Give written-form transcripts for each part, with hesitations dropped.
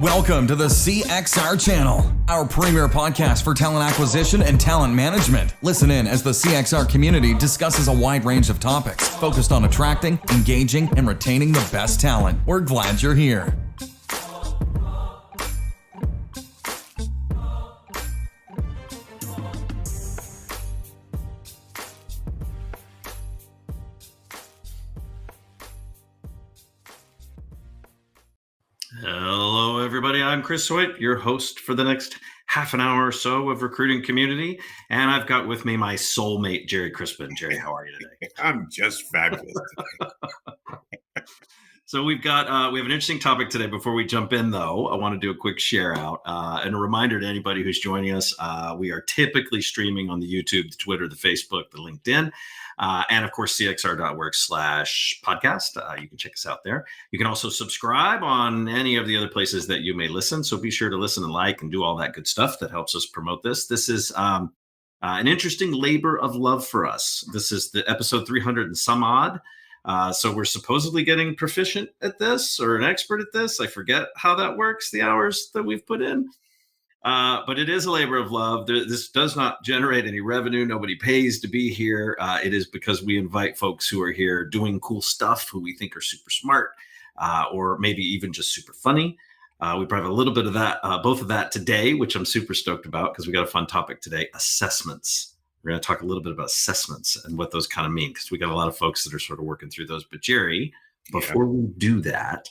Welcome to the CXR channel, our premier podcast for talent acquisition and talent management. Listen in as the CXR community discusses a wide range of topics focused on attracting, engaging, and retaining the best talent. We're glad you're here. Hello, everybody. I'm Chris Hoyt, your host for the next half an hour or so of Recruiting Community. And I've got with me my soulmate, Jerry Crispin. Jerry, how are you today? I'm just fabulous. So we have an interesting topic today. Before we jump in, though, I want to do a quick share out and a reminder to anybody who's joining us. We are typically streaming on the YouTube, the Twitter, the Facebook, the LinkedIn. And of course, cxr.work/podcast. You can check us out there. You can also subscribe on any of the other places that you may listen. So be sure to listen and like and do all that good stuff that helps us promote this. This is an interesting labor of love for us. This is the episode 300 and some odd. So we're supposedly getting proficient at this or an expert at this. I forget how that works, the hours that we've put in. But it is a labor of love. This does not generate any revenue. Nobody pays to be here. It is because we invite folks who are here doing cool stuff, who we think are super smart, or maybe even just super funny. We probably have a little bit of that, both of that today, which I'm super stoked about because we got a fun topic today, assessments. We're going to talk a little bit about assessments and what those kind of mean, because we got a lot of folks that are sort of working through those. But Jerry, before we do that,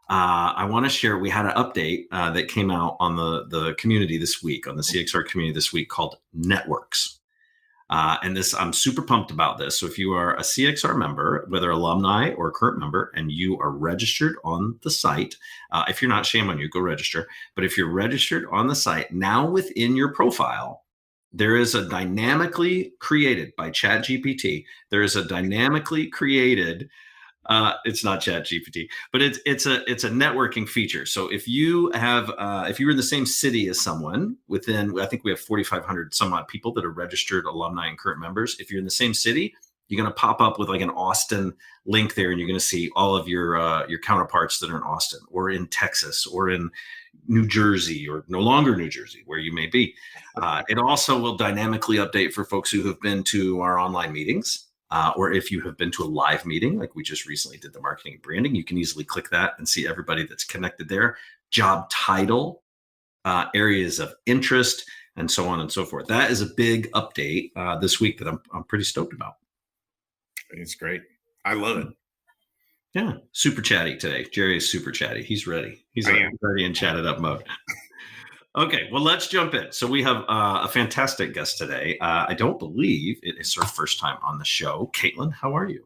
I want to share, we had an update that came out on the community this week, on the CXR community this week, called Networks. And this, I'm super pumped about this. So if you are a CXR member, whether alumni or a current member, and you are registered on the site, if you're not, shame on you, go register. But if you're registered on the site, now within your profile, there is a dynamically created by ChatGPT. There is a dynamically created it's not ChatGPT, but it's a networking feature. So if you have if you're in the same city as someone within, I think we have 4,500 some odd people that are registered alumni and current members. If you're in the same city, you're going to pop up with like an Austin link there, and you're going to see all of your counterparts that are in Austin or in Texas or in New Jersey, or no longer New Jersey, where you may be. It also will dynamically update for folks who have been to our online meetings. Or if you have been to a live meeting, like we just recently did the marketing and branding, you can easily click that and see everybody that's connected there, job title, areas of interest, and so on and so forth. That is a big update this week that I'm pretty stoked about. It's great. I love it. Yeah, super chatty today. Jerry is super chatty. He's ready. He's ready in chatted up mode. Okay, well, let's jump in. So we have a fantastic guest today. I don't believe it is her first time on the show. Caitlin, how are you?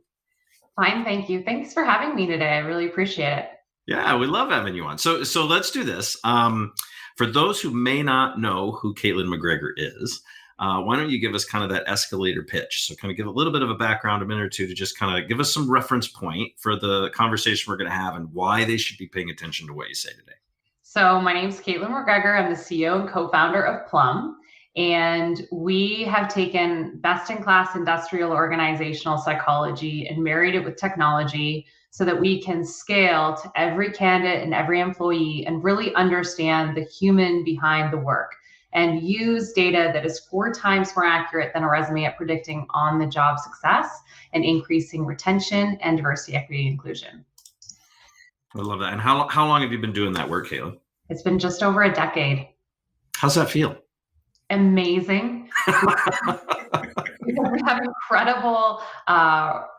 Fine, thank you. Thanks for having me today. I really appreciate it. Yeah, we love having you on. So let's do this. For those who may not know who Caitlin MacGregor is, why don't you give us kind of that escalator pitch? So kind of give a little bit of a background, a minute or two, to just kind of give us some reference point for the conversation we're going to have and why they should be paying attention to what you say today. So my name is Caitlin MacGregor. I'm the CEO and co-founder of Plum. And we have taken best-in-class industrial organizational psychology and married it with technology so that we can scale to every candidate and every employee and really understand the human behind the work and use data that is 4 times more accurate than a resume at predicting on-the-job success and increasing retention and diversity, equity, and inclusion. I love that. And how long have you been doing that work, Caitlin? It's been just over a decade. How's that feel? Amazing. We have incredible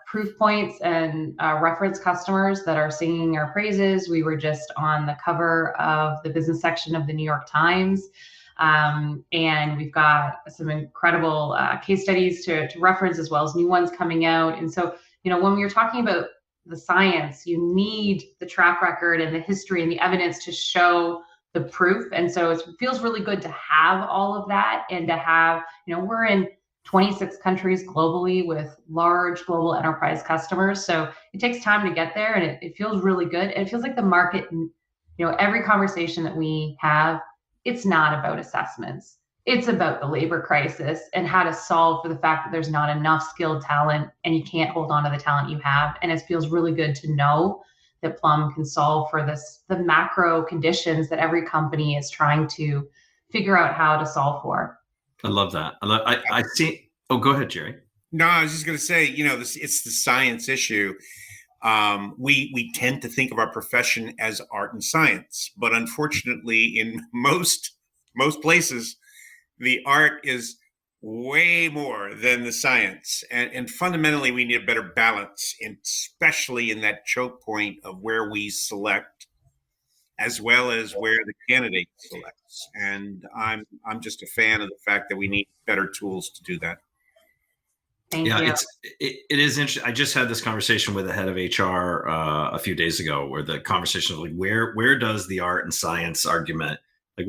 proof points and reference customers that are singing our praises. We were just on the cover of the business section of the New York Times. And we've got some incredible case studies to reference, as well as new ones coming out. And so, when we were talking about the science, you need the track record and the history and the evidence to show the proof. And so it feels really good to have all of that, and to have, we're in 26 countries globally with large global enterprise customers. So it takes time to get there, and it feels really good. It feels like the market, every conversation that we have, it's not about assessments. It's about the labor crisis and how to solve for the fact that there's not enough skilled talent and you can't hold on to the talent you have. And it feels really good to know that Plum can solve for the macro conditions that every company is trying to figure out how to solve for. I love that. I see. Oh, go ahead, Jerry. No, I was just going to say, it's the science issue. We tend to think of our profession as art and science, but unfortunately, in most places, the art is way more than the science, and fundamentally, we need a better balance, especially in that choke point of where we select, as well as where the candidate selects. And I'm just a fan of the fact that we need better tools to do that. Thank you. It is interesting. I just had this conversation with the head of HR a few days ago, where the conversation was like, where does the art and science argument, like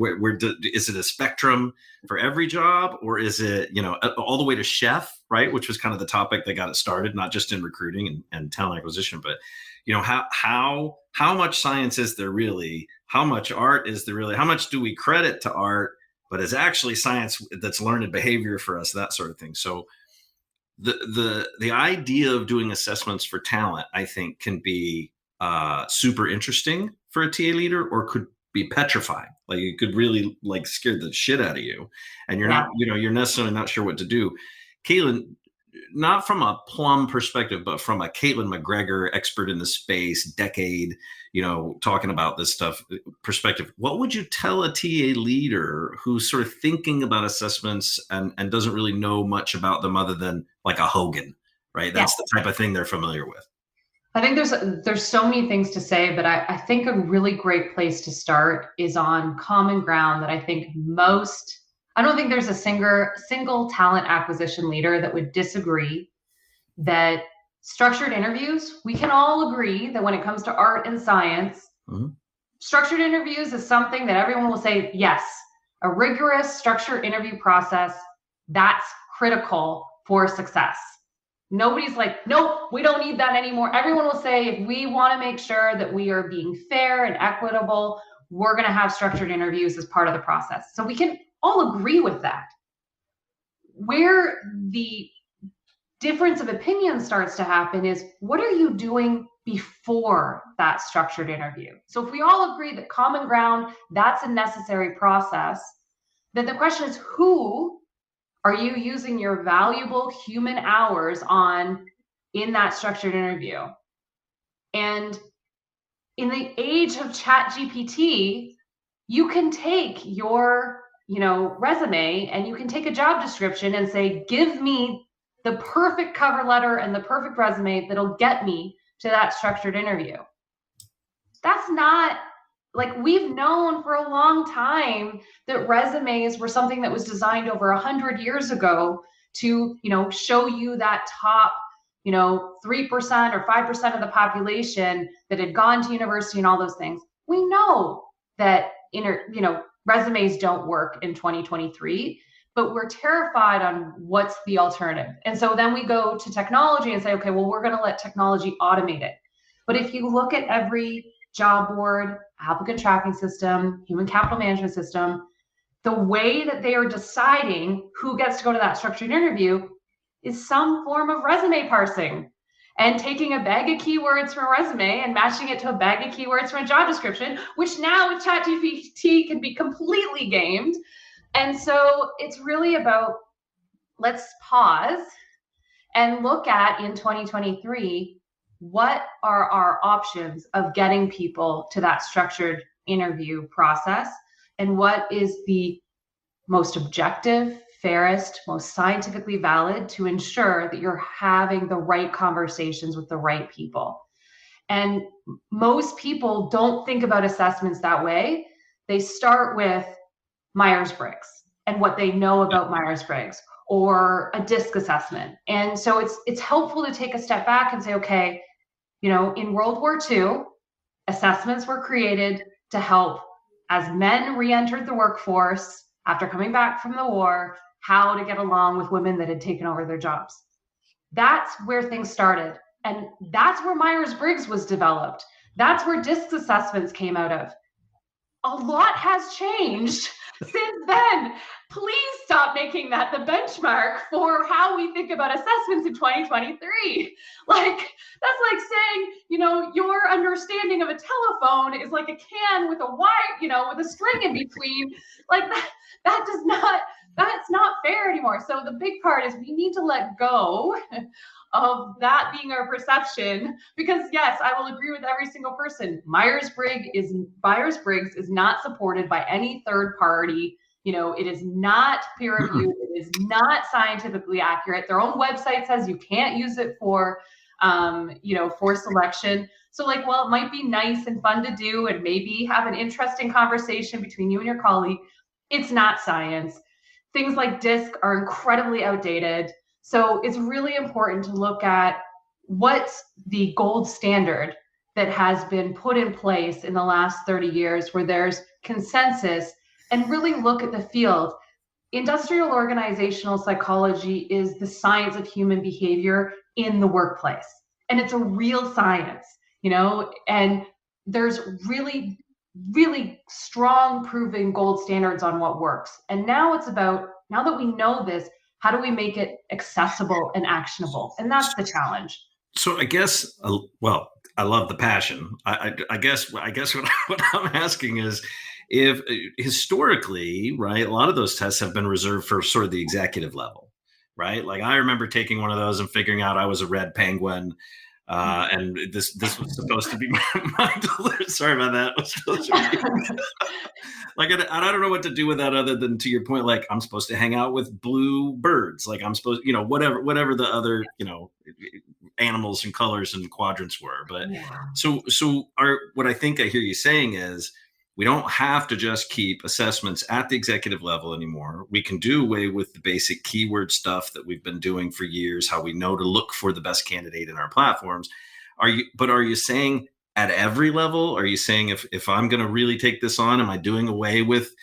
is it a spectrum for every job, or is it, all the way to chef, right? Which was kind of the topic that got it started, not just in recruiting and talent acquisition, but how much science is there really? How much art is there really? How much do we credit to art, but is actually science that's learned behavior for us, that sort of thing. So the idea of doing assessments for talent, I think, can be super interesting for a TA leader, or could be petrifying. Like, it could really scare the shit out of you, and you're not, you're necessarily not sure what to do. Caitlin, not from a Plum perspective, but from a Caitlin MacGregor, expert in the space, decade, talking about this stuff perspective, what would you tell a TA leader who's sort of thinking about assessments and doesn't really know much about them other than like a Hogan, right? That's the type of thing they're familiar with. I think there's so many things to say, but I think a really great place to start is on common ground that I think I don't think there's a single talent acquisition leader that would disagree that structured interviews, we can all agree that when it comes to art and science, structured interviews is something that everyone will say, yes, a rigorous structured interview process, that's critical for success. Nobody's like, nope, we don't need that anymore. Everyone will say, if we want to make sure that we are being fair and equitable, we're going to have structured interviews as part of the process. So we can all agree with that. Where the difference of opinion starts to happen is, what are you doing before that structured interview? So if we all agree that common ground, that's a necessary process, then the question is, who are you using your valuable human hours on in that structured interview? And in the age of ChatGPT, you can take your resume and you can take a job description and say, give me the perfect cover letter and the perfect resume that'll get me to that structured interview. That's not, we've known for a long time that resumes were something that was designed over 100 years ago to, show you that top, 3% or 5% of the population that had gone to university and all those things. We know that, resumes don't work in 2023, but we're terrified on what's the alternative. And so then we go to technology and say, okay, well, we're going to let technology automate it. But if you look at every job board, applicant tracking system, human capital management system, the way that they are deciding who gets to go to that structured interview is some form of resume parsing and taking a bag of keywords from a resume and matching it to a bag of keywords from a job description, which now with ChatGPT can be completely gamed. And so it's really about, let's pause and look at, in 2023, what are our options of getting people to that structured interview process, and what is the most objective, fairest, most scientifically valid to ensure that you're having the right conversations with the right people. And most people don't think about assessments that way. They start with Myers-Briggs and what they know about Myers-Briggs, or a DISC assessment. And so it's helpful to take a step back and say, okay, in World War II, assessments were created to help, as men re-entered the workforce after coming back from the war, how to get along with women that had taken over their jobs. That's where things started. And that's where Myers-Briggs was developed. That's where DISC assessments came out of. a lot has changed since then. Please stop making that the benchmark for how we think about assessments in 2023. Like, that's like saying, your understanding of a telephone is like a can with a wire, with a string in between. Like that's not fair anymore. So the big part is we need to let go of that being our perception, because yes, I will agree with every single person. Myers-Briggs is not supported by any third party. It is not peer reviewed. It is not scientifically accurate. Their own website says you can't use it for selection. So while it might be nice and fun to do and maybe have an interesting conversation between you and your colleague, it's not science. Things like DISC are incredibly outdated. So it's really important to look at what's the gold standard that has been put in place in the last 30 years where there's consensus, and really look at the field. Industrial organizational psychology is the science of human behavior in the workplace. And it's a real science, and there's really, really strong proven gold standards on what works. And now it's about, now that we know this, how do we make it accessible and actionable? And that's the challenge. So I guess, I love the passion. I guess what I'm asking is, if historically, right, a lot of those tests have been reserved for sort of the executive level, right? Like I remember taking one of those and figuring out I was a red penguin. And this was supposed to be my delivery. Sorry about that. Was supposed to be, I don't know what to do with that other than, to your point, like I'm supposed to hang out with blue birds. Like I'm supposed, whatever the other, animals and colors and quadrants were. But what I think I hear you saying is, we don't have to just keep assessments at the executive level anymore. We can do away with the basic keyword stuff that we've been doing for years, how we know to look for the best candidate in our platforms. Are you saying at every level? Are you saying if I'm going to really take this on, am I doing away with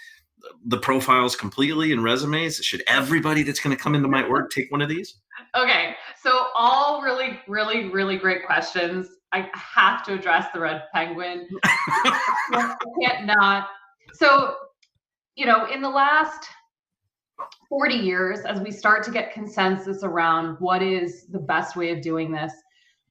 the profiles completely and resumes? Should everybody that's going to come into my org take one of these? Okay. So all really, really, really great questions. I have to address the red penguin. I can't not. So, in the last 40 years, as we start to get consensus around what is the best way of doing this,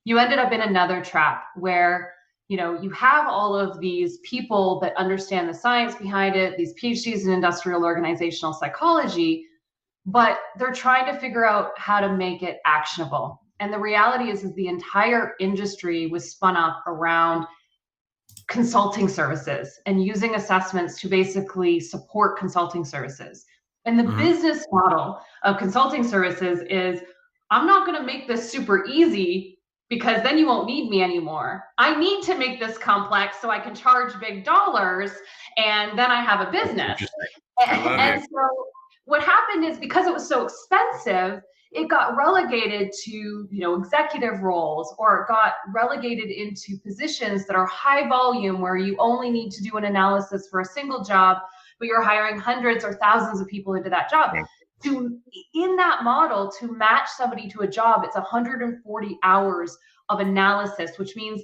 you ended up in another trap where, you have all of these people that understand the science behind it, these PhDs in industrial organizational psychology, but they're trying to figure out how to make it actionable. And the reality is the entire industry was spun up around consulting services and using assessments to basically support consulting services. And the business model of consulting services is, I'm not going to make this super easy because then you won't need me anymore. I need to make this complex so I can charge big dollars and then I have a business. And so what happened is, because it was so expensive, it got relegated to, executive roles, or it got relegated into positions that are high volume where you only need to do an analysis for a single job, but you're hiring hundreds or thousands of people into that job. In that model, to match somebody to a job, it's 140 hours of analysis, which means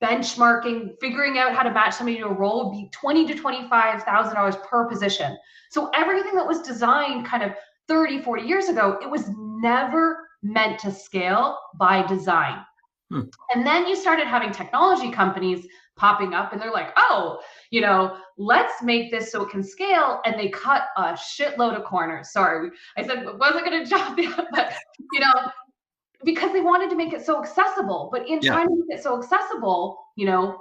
benchmarking, figuring out how to match somebody to a role would be $20,000 to $25,000 per position. So everything that was designed kind of 30, 40 years ago, it was never meant to scale by design. And then you started having technology companies popping up and they're like, let's make this so it can scale. And they cut a shitload of corners. Sorry, I said I wasn't going to jump that, but, because they wanted to make it so accessible. But in trying to make it so accessible,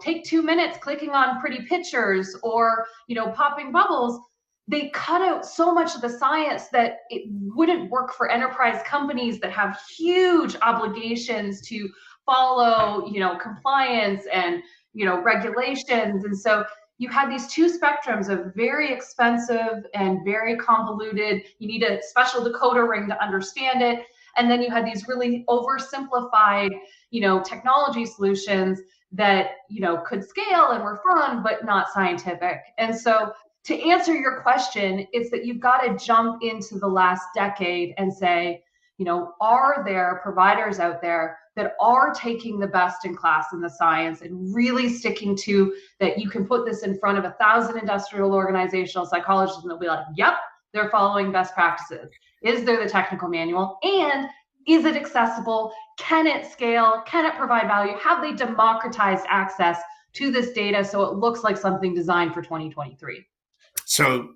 take 2 minutes clicking on pretty pictures or, popping bubbles, they cut out so much of the science that it wouldn't work for enterprise companies that have huge obligations to follow, compliance and, regulations. And so you had these two spectrums of very expensive and very convoluted. You need a special decoder ring to understand it. And then you had these really oversimplified, technology solutions that, could scale and were fun, but not scientific. And so to answer your question, it's that you've got to jump into the last decade and say, are there providers out there that are taking the best in class in the science and really sticking to that. You can put this in front of 1,000 industrial organizational psychologists and they'll be like, yep, they're following best practices. Is there the technical manual? And is it accessible? Can it scale? Can it provide value? Have they democratized access to this data so it looks like something designed for 2023? So,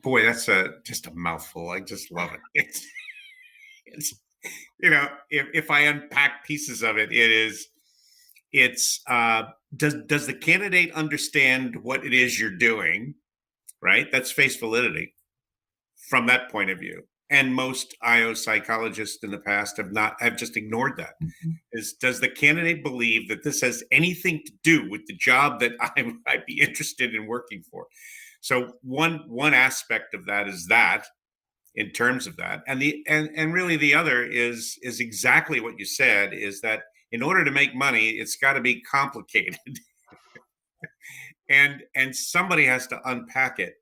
boy, that's just a mouthful. I just love it. It's if I unpack pieces of it, it's does the candidate understand what it is you're doing, right? That's face validity from that point of view. And most IO psychologists in the past have just ignored that. Mm-hmm. Does the candidate believe that this has anything to do with the job that I'd be interested in working for? So one aspect of that is that, in terms of that, and really the other is exactly what you said, is that in order to make money, it's got to be complicated, and somebody has to unpack it.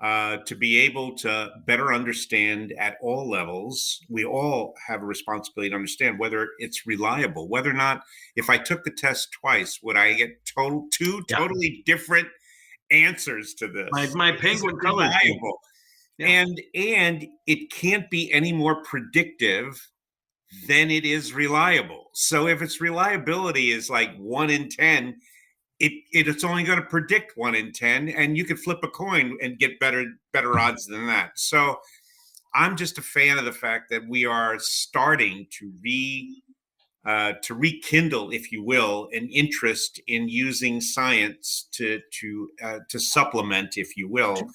To be able to better understand at all levels. We all have a responsibility to understand whether it's reliable, whether or not, if I took the test twice, would I get two totally different answers to this? My penguin colors. Yeah. And it can't be any more predictive than it is reliable. So if its reliability is like 1 in 10, it's only going to predict 1 in 10, and you could flip a coin and get better odds than that. So I'm just a fan of the fact that we are starting to rekindle, if you will, an interest in using science to supplement, if you will,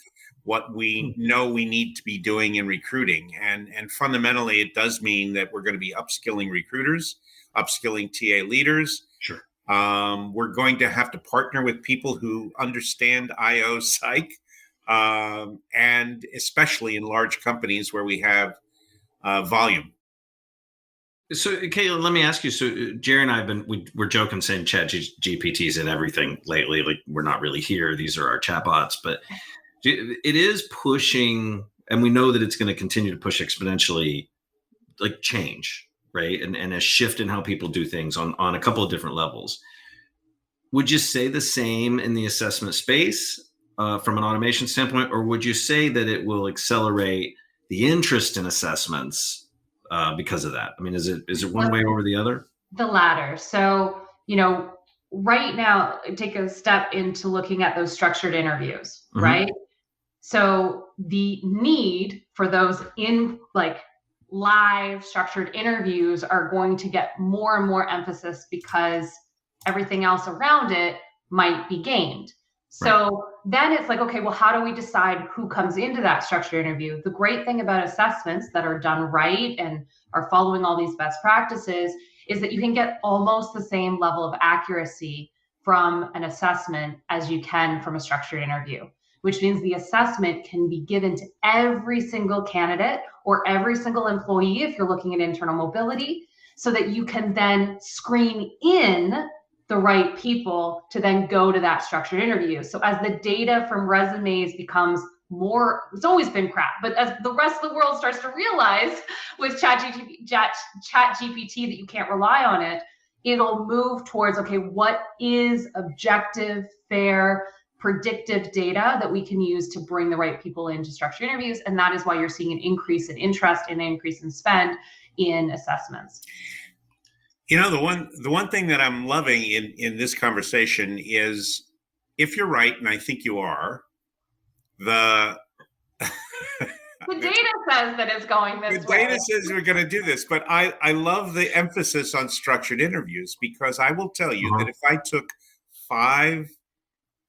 what we know we need to be doing in recruiting. And fundamentally, it does mean that we're going to be upskilling recruiters, upskilling TA leaders. Sure. We're going to have to partner with people who understand IO psych, and especially in large companies where we have volume. So, Caitlin, let me ask you. So, Jerry and I we're joking saying ChatGPT's in everything lately. Like, we're not really here. These are our chatbots, but it is pushing, and we know that it's going to continue to push exponentially, like change. Right. And a shift in how people do things on a couple of different levels. Would you say the same in the assessment space from an automation standpoint, or would you say that it will accelerate the interest in assessments because of that? I mean, is it one way over the other? The latter. So, right now, take a step into looking at those structured interviews, mm-hmm. right? So the need for those in live structured interviews are going to get more and more emphasis because everything else around it might be gamed. So then it's like, okay, well, how do we decide who comes into that structured interview? The great thing about assessments that are done right and are following all these best practices is that you can get almost the same level of accuracy from an assessment as you can from a structured interview, which means the assessment can be given to every single candidate or every single employee if you're looking at internal mobility, so that you can then screen in the right people to then go to that structured interview. So as the data from resumes becomes more, it's always been crap, but as the rest of the world starts to realize with ChatGPT that you can't rely on it, it'll move towards, okay, what is objective, fair, predictive data that we can use to bring the right people into structured interviews. And that is why you're seeing an increase in interest and an increase in spend in assessments. The one thing that I'm loving in this conversation is, if you're right, and I think you are, the data says that it's going this way. The data says we're going to do this, but I love the emphasis on structured interviews, because I will tell you that if I took 5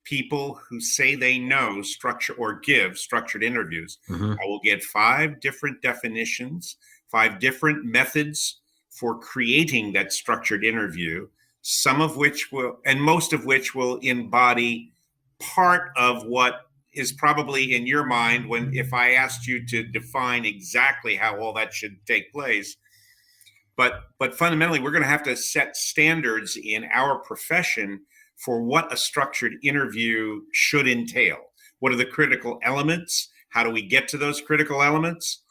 people who say they know structure or give structured interviews, I will get 5 different definitions, 5 different methods for creating that structured interview, some of which and most of which will embody part of what is probably in your mind if I asked you to define exactly how all that should take place. But fundamentally, we're going to have to set standards in our profession for what a structured interview should entail. What are the critical elements? How do we get to those critical elements?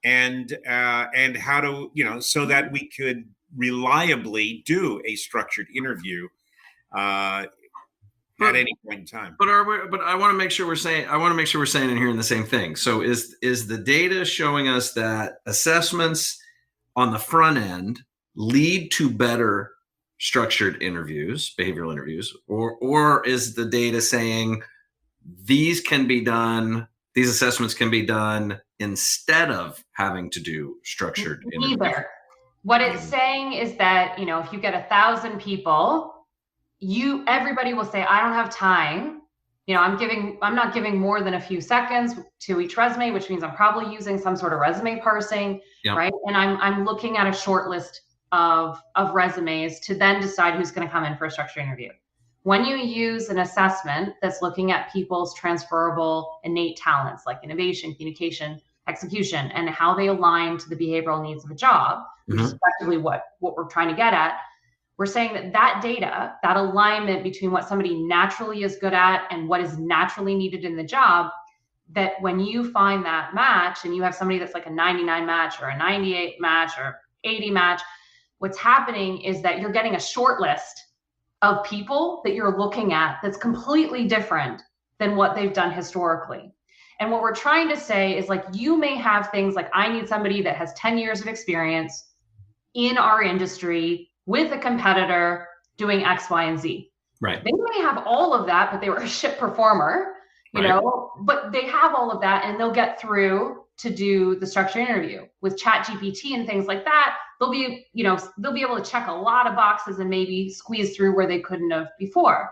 And how do, so that we could reliably do a structured interview at any point in time. But I want to make sure we're saying and hearing the same thing. So is the data showing us that assessments on the front end lead to better structured interviews, behavioral interviews, or is the data saying these assessments can be done instead of having to do structured interviews? Neither. What it's saying is that, if you get 1,000 people, everybody will say, I don't have time. I'm not giving more than a few seconds to each resume, which means I'm probably using some sort of resume parsing, right? And I'm looking at a short list of resumes to then decide who's going to come in for a structured interview. When you use an assessment that's looking at people's transferable innate talents like innovation, communication, execution, and how they align to the behavioral needs of a job, which is effectively what we're trying to get at, we're saying that data, that alignment between what somebody naturally is good at and what is naturally needed in the job, that when you find that match and you have somebody that's like a 99 match or a 98 match or 80 match, what's happening is that you're getting a short list of people that you're looking at that's completely different than what they've done historically. And what we're trying to say is, like, you may have things like, I need somebody that has 10 years of experience in our industry with a competitor doing X, Y, and Z. Right. They may have all of that, but they were a shit performer, but they have all of that and they'll get through to do the structured interview. With ChatGPT and things like that, they'll be able to check a lot of boxes and maybe squeeze through where they couldn't have before.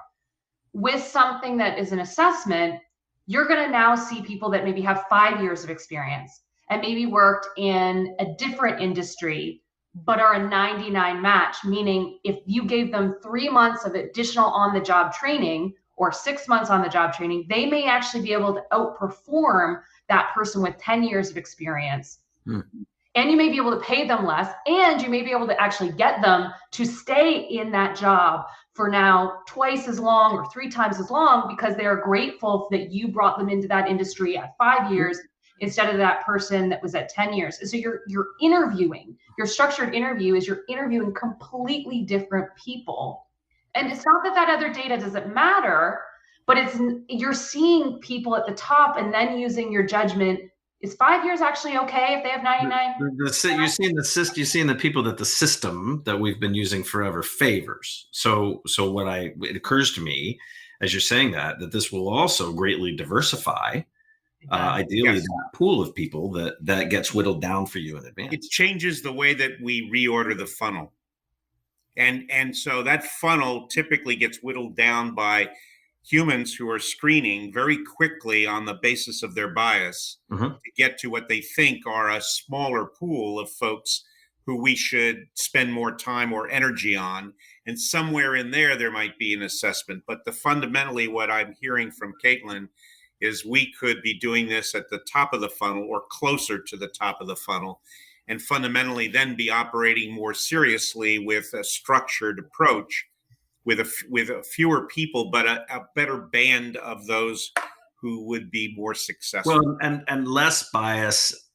With something that is an assessment, you're going to now see people that maybe have 5 years of experience and maybe worked in a different industry, but are a 99 match, meaning if you gave them 3 months of additional on-the-job training or 6 months on the job training, they may actually be able to outperform that person with 10 years of experience. And you may be able to pay them less, and you may be able to actually get them to stay in that job for now twice as long or 3 times as long, because they are grateful that you brought them into that industry at 5 years instead of that person that was at 10 years. And so you're interviewing, your structured interview is you're interviewing completely different people. And it's not that other data doesn't matter, but you're seeing people at the top and then using your judgment. Is 5 years actually okay if they have 99? You're seeing the people that the system that we've been using forever favors. So it occurs to me as you're saying that this will also greatly diversify, ideally, that pool of people that gets whittled down for you in advance. It changes the way that we reorder the funnel. And so that funnel typically gets whittled down by humans who are screening very quickly on the basis of their bias to get to what they think are a smaller pool of folks who we should spend more time or energy on. And somewhere in there might be an assessment. But fundamentally, what I'm hearing from Caitlin is we could be doing this at the top of the funnel or closer to the top of the funnel, and fundamentally then be operating more seriously with a structured approach with fewer people, but a better band of those who would be more successful. Well, and less bias.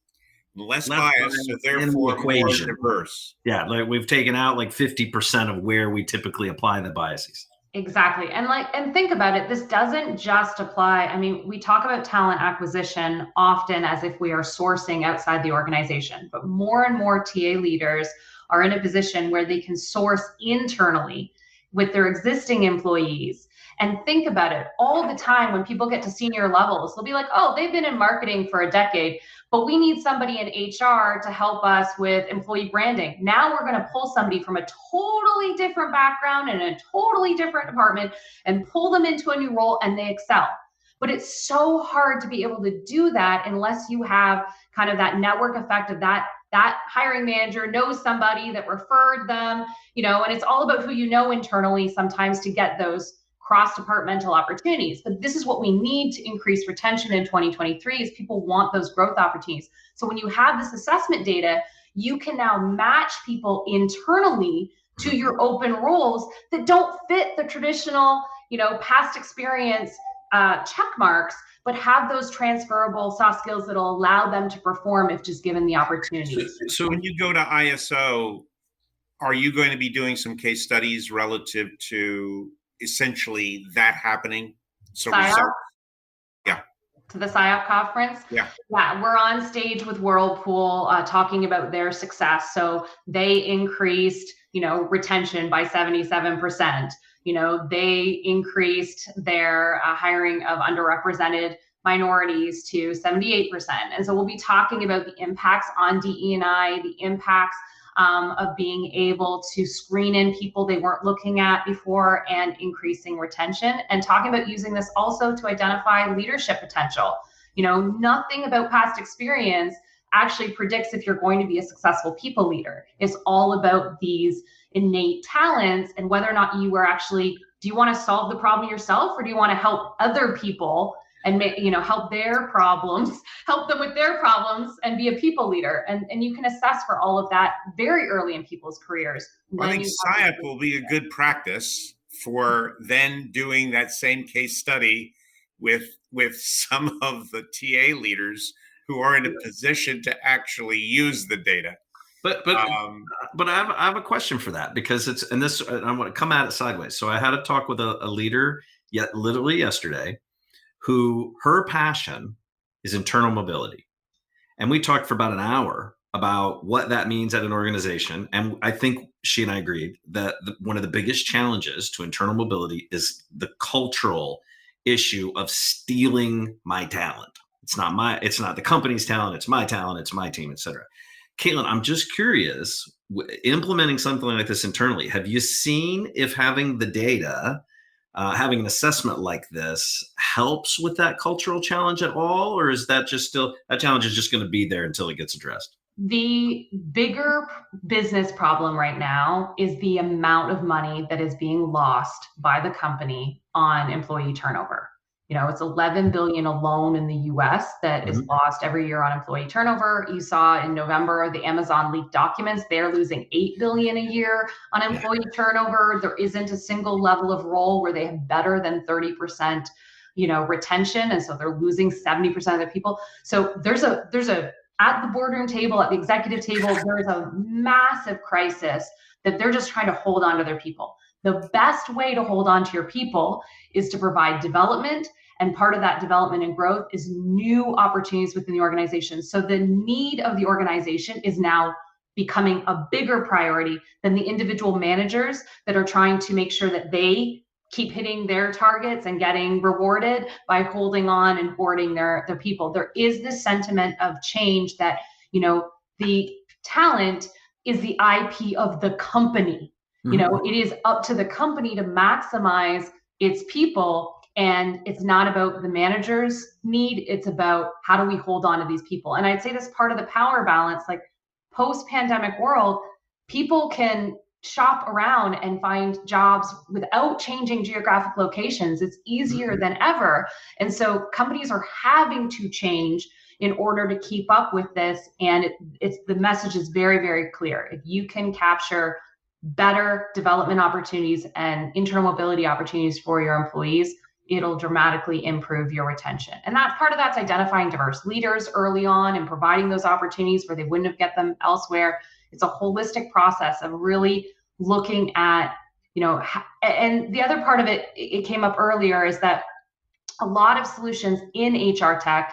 Less bias, so therefore more diverse. Yeah, like we've taken out like 50% of where we typically apply the biases. Exactly. And think about it. This doesn't just apply. I mean, we talk about talent acquisition often as if we are sourcing outside the organization, but more and more TA leaders are in a position where they can source internally with their existing employees. And think about it, all the time when people get to senior levels, they'll be like, oh, they've been in marketing for a decade, but we need somebody in HR to help us with employee branding. Now we're going to pull somebody from a totally different background and a totally different department and pull them into a new role, and they excel. But it's so hard to be able to do that unless you have kind of that network effect of that hiring manager knows somebody that referred them, and it's all about who you know internally sometimes to get those cross-departmental opportunities. But this is what we need to increase retention in 2023 is people want those growth opportunities. So when you have this assessment data, you can now match people internally to your open roles that don't fit the traditional, past experience check marks, but have those transferable soft skills that'll allow them to perform if just given the opportunities. So when you go to ISO Are you going to be doing some case studies relative to essentially that happening? So PSYOP? Yeah. To the PSYOP conference? Yeah. Yeah, we're on stage with Whirlpool talking about their success. So they increased, retention by 77%. They increased their hiring of underrepresented minorities to 78%. And so we'll be talking about the impacts on DE&I, the impacts of being able to screen in people they weren't looking at before and increasing retention, and talking about using this also to identify leadership potential. Nothing about past experience actually predicts if you're going to be a successful people leader. It's all about these innate talents and whether or not you are actually, do you want to solve the problem yourself, or do you want to help other people and help them with their problems and be a people leader? And you can assess for all of that very early in people's careers. I think PSYOP will be a good practice for then doing that same case study with some of the TA leaders who are in a position to actually use the data. But I have a question for that, because I want to come at it sideways. So I had a talk with a leader literally yesterday, who her passion is internal mobility. And we talked for about an hour about what that means at an organization. And I think she and I agreed that one of the biggest challenges to internal mobility is the cultural issue of stealing my talent. It's not the company's talent, it's my team, et cetera. Caitlin, I'm just curious, implementing something like this internally, have you seen if having the data, having an assessment like this helps with that cultural challenge at all? Or is that that challenge is just going to be there until it gets addressed? The bigger business problem right now is the amount of money that is being lost by the company on employee turnover. It's 11 billion alone in the US that is lost every year on employee turnover. You saw in November, the Amazon leaked documents. They're losing 8 billion a year on employee turnover. There isn't a single level of role where they have better than 30%, retention. And so they're losing 70% of the people. So there's a at the boardroom table, at the executive table, there's a massive crisis that they're just trying to hold on to their people. The best way to hold on to your people is to provide development. And part of that development and growth is new opportunities within the organization. So the need of the organization is now becoming a bigger priority than the individual managers that are trying to make sure that they keep hitting their targets and getting rewarded by holding on and boarding their people. There is this sentiment of change that, the talent is the IP of the company. It is up to the company to maximize its people, and it's not about the manager's need. It's about how do we hold on to these people. And I'd say this part of the power balance, like post-pandemic world, people can shop around and find jobs without changing geographic locations. It's easier than ever. And so companies are having to change in order to keep up with this. And the message is very, very clear. If you can capture better development opportunities and internal mobility opportunities for your employees, it'll dramatically improve your retention. And that's identifying diverse leaders early on and providing those opportunities where they wouldn't have get them elsewhere. It's a holistic process of really looking at, and the other part of it came up earlier, is that a lot of solutions in HR tech,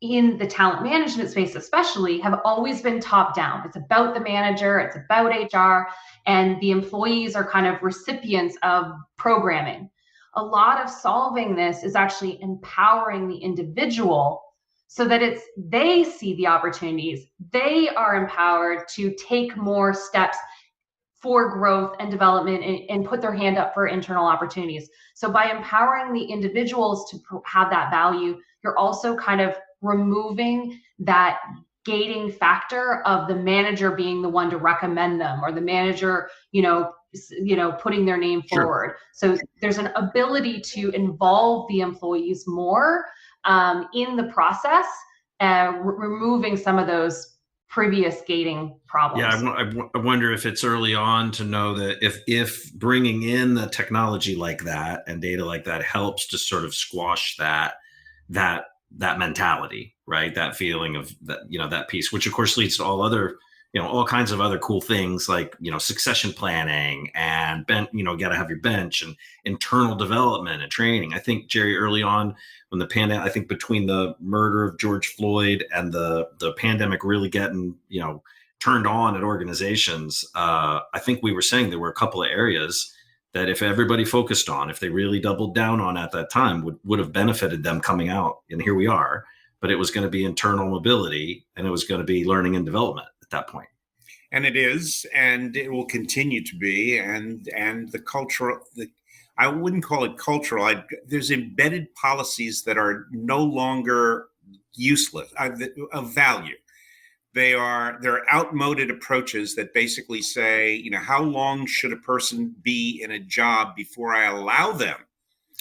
in the talent management space especially, have always been top down. It's about the manager, it's about HR, and the employees are kind of recipients of programming. A lot of solving this is actually empowering the individual so that they see the opportunities. They are empowered to take more steps for growth and development and put their hand up for internal opportunities. So by empowering the individuals to have that value, you're also kind of removing that gating factor of the manager being the one to recommend them, or the manager, putting their name forward. So there's an ability to involve the employees more in the process, removing some of those previous gating problems. Yeah, I wonder if it's early on to know that if bringing in the technology like that and data like that helps to sort of squash that mentality, right? That feeling of that, that piece, which of course leads to all other all kinds of other cool things like, succession planning and got to have your bench and internal development and training. I think, Jerry, early on when the pandemic, I think between the murder of George Floyd and the pandemic really getting, turned on at organizations, I think we were saying there were a couple of areas that if everybody focused on, if they really doubled down on at that time, would have benefited them coming out. And here we are. But it was going to be internal mobility, and it was going to be learning and development at that point. And it is, and it will continue to be. And the cultural, I wouldn't call it cultural. There's embedded policies that are no longer useless, of value. They're outmoded approaches that basically say, how long should a person be in a job before I allow them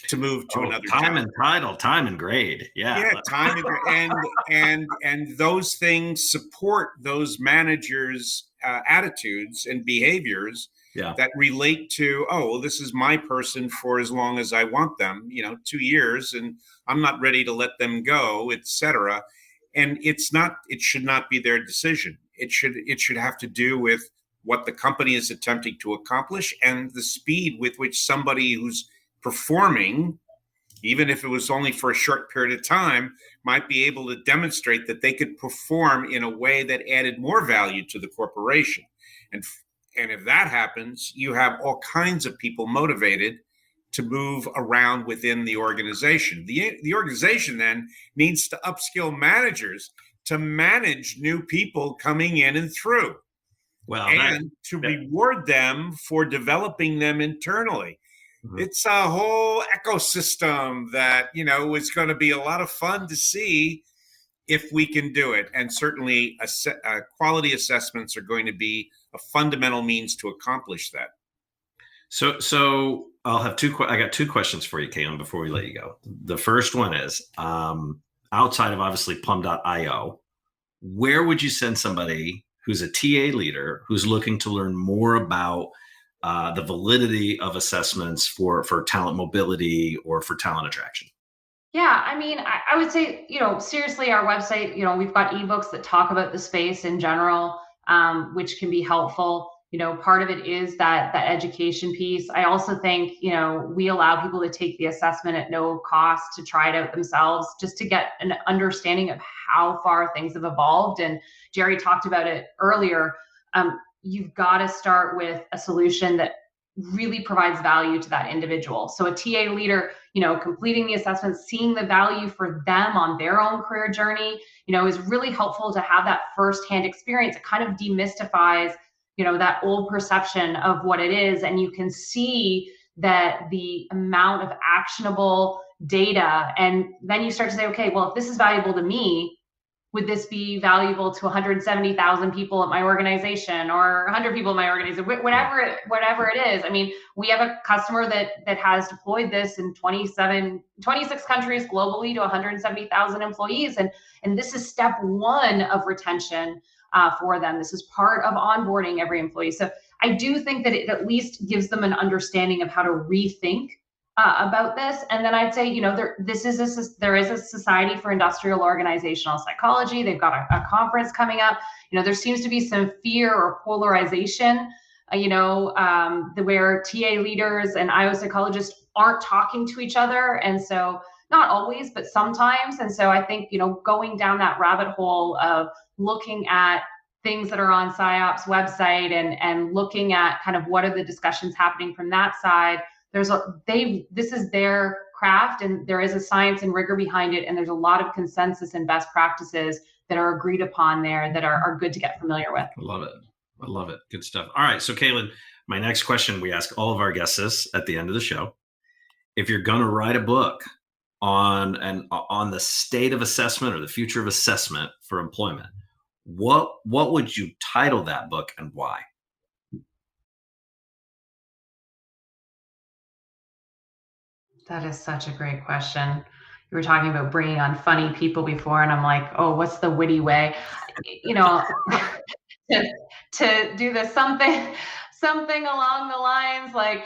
to move to another time job? And title, time and grade. Yeah, time and those things support those managers' attitudes and behaviors that relate to, this is my person for as long as I want them, 2 years, and I'm not ready to let them go, etc. And it should not be their decision. It should have to do with what the company is attempting to accomplish and the speed with which somebody who's performing, even if it was only for a short period of time, might be able to demonstrate that they could perform in a way that added more value to the corporation. And if that happens, you have all kinds of people motivated to move around within the organization. The organization then needs to upskill managers to manage new people coming in and through. To reward them for developing them internally. Mm-hmm. It's a whole ecosystem that, is going to be a lot of fun to see if we can do it. And certainly quality assessments are going to be a fundamental means to accomplish that. So I'll have I got two questions for you, Caitlin, before we let you go. The first one is, outside of obviously plum.io, where would you send somebody who's a TA leader who's looking to learn more about the validity of assessments for talent mobility or for talent attraction? Yeah, I would say, seriously, our website, we've got ebooks that talk about the space in general, which can be helpful. Part of it is that education piece. I also think, we allow people to take the assessment at no cost to try it out themselves, just to get an understanding of how far things have evolved. And Jerry talked about it earlier. You've got to start with a solution that really provides value to that individual. So a TA leader, completing the assessment, seeing the value for them on their own career journey, is really helpful to have that firsthand experience. It kind of demystifies, that old perception of what it is. And you can see that the amount of actionable data, and then you start to say, okay, well, if this is valuable to me, would this be valuable to 170,000 people at my organization or 100 people in my organization, whatever it is. We have a customer that has deployed this in 26 countries globally to 170,000 employees. And this is step one of retention for them. This is part of onboarding every employee. So I do think that it at least gives them an understanding of how to rethink about this. And then I'd say, there is a Society for Industrial Organizational Psychology. They've got a conference coming up. There seems to be some fear or polarization, where TA leaders and IO psychologists aren't talking to each other. And so not always, but sometimes. And so I think, going down that rabbit hole of looking at things that are on PsyOp's website and looking at kind of what are the discussions happening from that side. This is their craft, and there is a science and rigor behind it. And there's a lot of consensus and best practices that are agreed upon there that are good to get familiar with. I love it. Good stuff. All right. So Caitlin, my next question, we ask all of our guests this at the end of the show. If you're going to write a book on the state of assessment or the future of assessment for employment, what would you title that book and why? That is such a great question. You were talking about bringing on funny people before, and I'm like, oh, what's the witty way? To do this something along the lines like,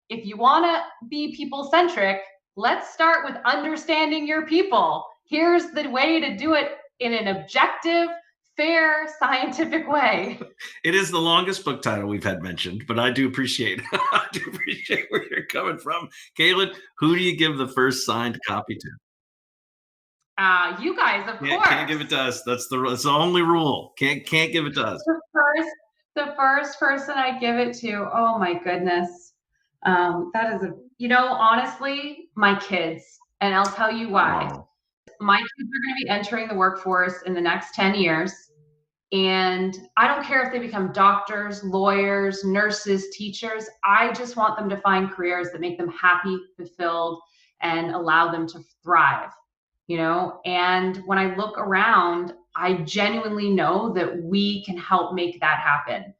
if you want to be people-centric, let's start with understanding your people. Here's the way to do it in an objective, fair, scientific way. It is the longest book title we've had mentioned, but I do appreciate where you're coming from. Caitlin, who do you give the first signed copy to? You guys, of course. Can't give it to us. That's the only rule. Can't give it to us. The first person I give it to, oh my goodness. That is honestly, my kids. And I'll tell you why. Wow. My kids are going to be entering the workforce in the next 10 years. And I don't care if they become doctors, lawyers, nurses, teachers. I just want them to find careers that make them happy, fulfilled, and allow them to thrive. And when I look around, I genuinely know that we can help make that happen.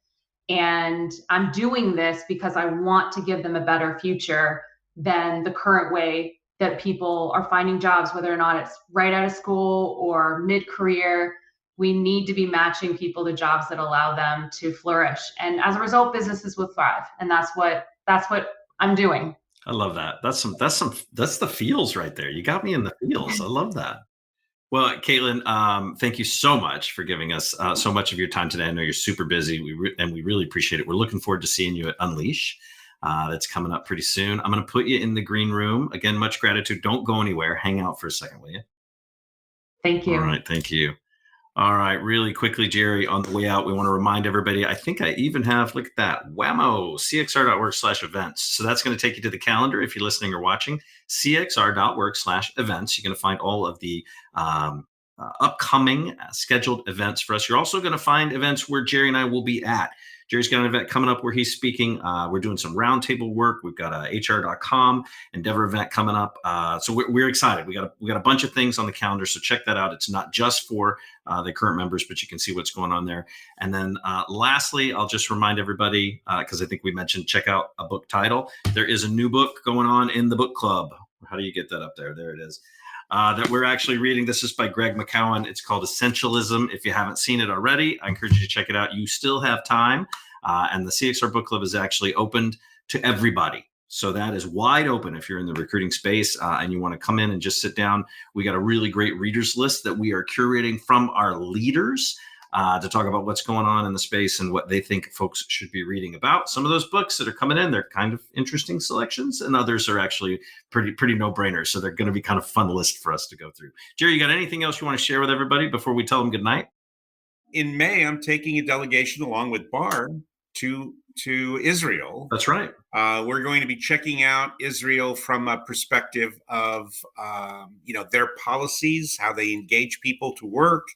And I'm doing this because I want to give them a better future than the current way that people are finding jobs, whether or not it's right out of school or mid-career. We need to be matching people to jobs that allow them to flourish. And as a result, businesses will thrive. And that's what I'm doing. I love that. That's the feels right there. You got me in the feels. I love that. Well, Caitlin, thank you so much for giving us so much of your time today. I know you're super busy, and we really appreciate it. We're looking forward to seeing you at Unleash. That's coming up pretty soon. I'm going to put you in the green room. Again, much gratitude. Don't go anywhere. Hang out for a second, will you? Thank you. All right. Thank you. All right. Really quickly, Jerry, on the way out, we want to remind everybody, I think I even have, look at that, whammo, cxr.work/events. So that's going to take you to the calendar if you're listening or watching, cxr.work/events. You're going to find all of the upcoming scheduled events for us. You're also going to find events where Jerry and I will be at. Jerry's got an event coming up where he's speaking. We're doing some roundtable work. We've got a HR.com Endeavor event coming up. So we're excited. We got a bunch of things on the calendar. So check that out. It's not just for the current members, but you can see what's going on there. And then lastly, I'll just remind everybody, because I think we mentioned, check out a book title. There is a new book going on in the book club. How do you get that up there? There it is. That we're actually reading. This is by Greg McCowan. It's called Essentialism. If you haven't seen it already, I encourage you to check it out. You still have time. And the CXR Book Club is actually opened to everybody. So that is wide open if you're in the recruiting space and you want to come in and just sit down. We got a really great readers list that we are curating from our leaders to talk about what's going on in the space and what they think folks should be reading about. Some of those books that are coming in, they're kind of interesting selections, and others are actually pretty no-brainers. So they're going to be kind of fun list for us to go through. Jerry, you got anything else you want to share with everybody before we tell them good night? In May, I'm taking a delegation along with Barb to Israel. That's right. We're going to be checking out Israel from a perspective of their policies, how they engage people to work,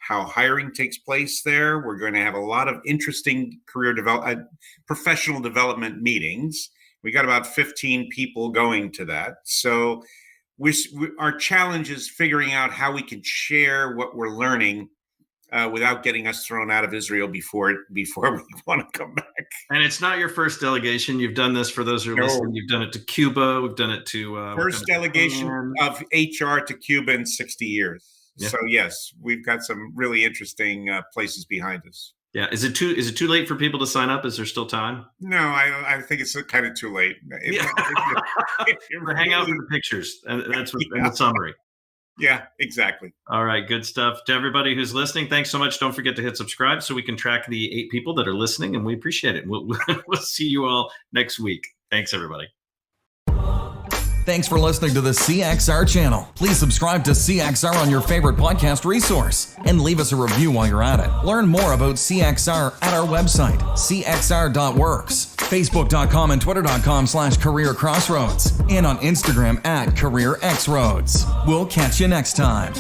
how hiring takes place there. We're going to have a lot of interesting professional development meetings. We got about 15 people going to that. So our challenge is figuring out how we can share what we're learning without getting us thrown out of Israel before we want to come back. And it's not your first delegation. You've done this, for those who are listening. You've done it to Cuba. We've done it to first delegation of HR to Cuba in 60 years. Yeah. So yes, we've got some really interesting places behind us. Yeah. Is it too late for people to sign up? Is there still time? No, I think it's kind of too late. Hang out for the pictures. And that's in the summary. Yeah, exactly. All right. Good stuff. To everybody who's listening, thanks so much. Don't forget to hit subscribe so we can track the 8 people that are listening, and we appreciate it. We'll see you all next week. Thanks, everybody. Thanks for listening to the CXR channel. Please subscribe to CXR on your favorite podcast resource and leave us a review while you're at it. Learn more about CXR at our website, cxr.works, facebook.com and twitter.com/careercrossroads, and on Instagram @careerxroads. We'll catch you next time.